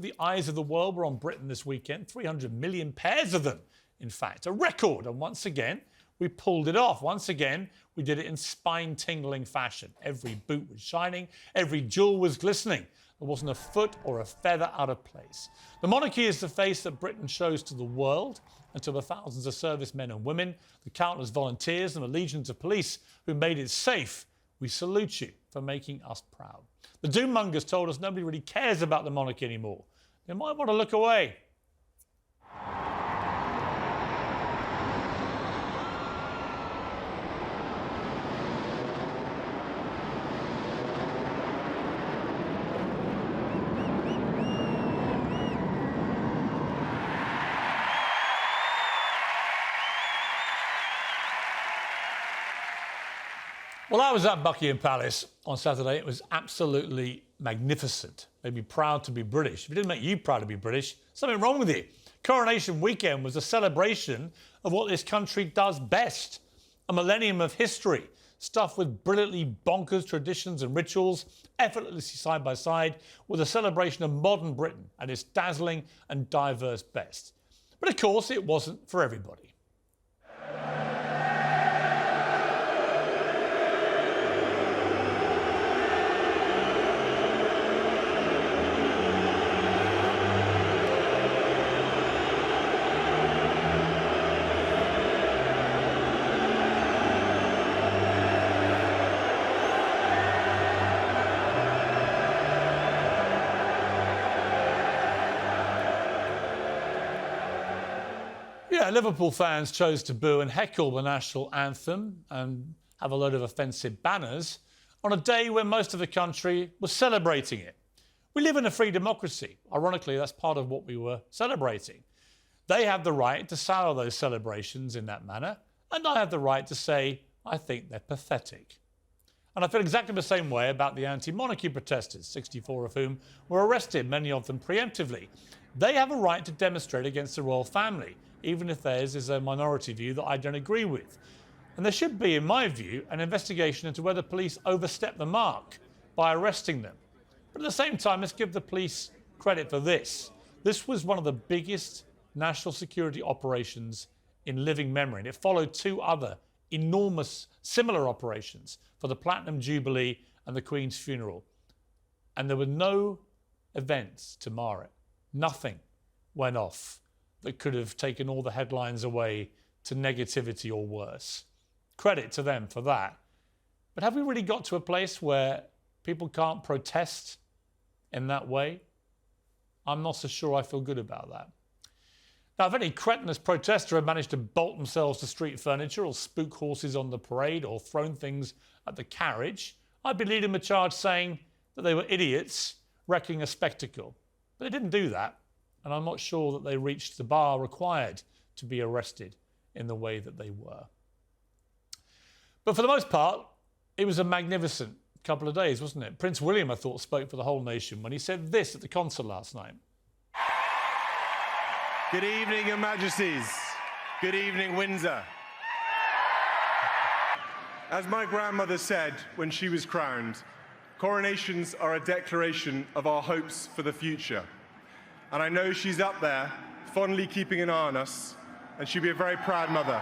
The eyes of the world were on Britain this weekend, 300 million pairs of them, in fact, a record. And once again, we pulled it off. Once again, we did it in spine-tingling fashion. Every boot was shining, every jewel was glistening. There wasn't a foot or a feather out of place. The monarchy is the face that Britain shows to the world and to the thousands of servicemen and women, the countless volunteers and the legions of police who made it safe. We salute you for making us proud. The doommongers told us nobody really cares about the monarchy anymore. They might want to look away. Well, I was at Buckingham Palace on Saturday. It was absolutely magnificent. Made me proud to be British. If it didn't make you proud to be British, something wrong with you. Coronation weekend was a celebration of what this country does best. A millennium of history, stuffed with brilliantly bonkers traditions and rituals, effortlessly side by side, with a celebration of modern Britain at its dazzling and diverse best. But of course, it wasn't for everybody. Yeah, Liverpool fans chose to boo and heckle the national anthem and have a load of offensive banners on a day when most of the country was celebrating it. We live in a free democracy. Ironically, that's part of what we were celebrating. They have the right to sour those celebrations in that manner, and I have the right to say I think they're pathetic. And I feel exactly the same way about the anti-monarchy protesters, 64 of whom were arrested, many of them preemptively. They have a right to demonstrate against the royal family, even if theirs is a minority view that I don't agree with. And there should be, in my view, an investigation into whether police overstepped the mark by arresting them. But at the same time, let's give the police credit for this. This was one of the biggest national security operations in living memory, and it followed two other enormous similar operations for the Platinum Jubilee and the Queen's funeral. And there were no events to mar it. Nothing went off that could have taken all the headlines away to negativity or worse. Credit to them for that. But have we really got to a place where people can't protest in that way? I'm not so sure I feel good about that. Now, if any cretinous protester had managed to bolt themselves to street furniture or spook horses on the parade or thrown things at the carriage, I'd be leading the charge saying that they were idiots wrecking a spectacle. But they didn't do that. And I'm not sure that they reached the bar required to be arrested in the way that they were. But for the most part, it was a magnificent couple of days, wasn't it? Prince William, I thought, spoke for the whole nation when he said this at the concert last night. Good evening, Your Majesties. Good evening, Windsor. As my grandmother said when she was crowned, coronations are a declaration of our hopes for the future. And I know she's up there, fondly keeping an eye on us, and she'll be a very proud mother.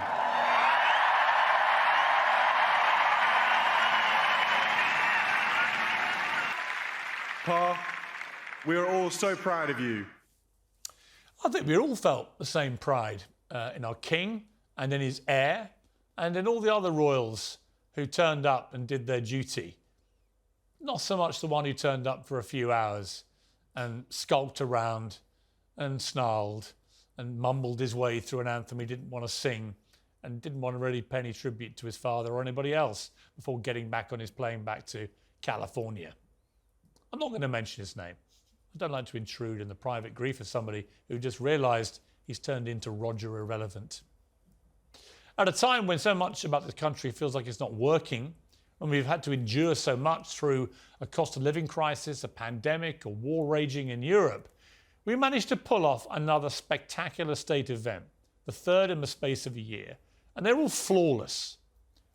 Pa, we are all so proud of you. I think we all felt the same pride in our king and in his heir and in all the other royals who turned up and did their duty. Not so much the one who turned up for a few hours and skulked around and snarled and mumbled his way through an anthem he didn't want to sing and didn't want to really pay any tribute to his father or anybody else before getting back on his plane back to California. I'm not going to mention his name. I don't like to intrude in the private grief of somebody who just realised he's turned into Roger Irrelevant. At a time when so much about this country feels like it's not working, when we've had to endure so much through a cost of living crisis, a pandemic, a war raging in Europe, we managed to pull off another spectacular state event, the third in the space of a year, and they're all flawless.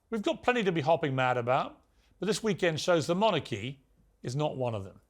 We've got plenty to be hopping mad about, but this weekend shows the monarchy is not one of them.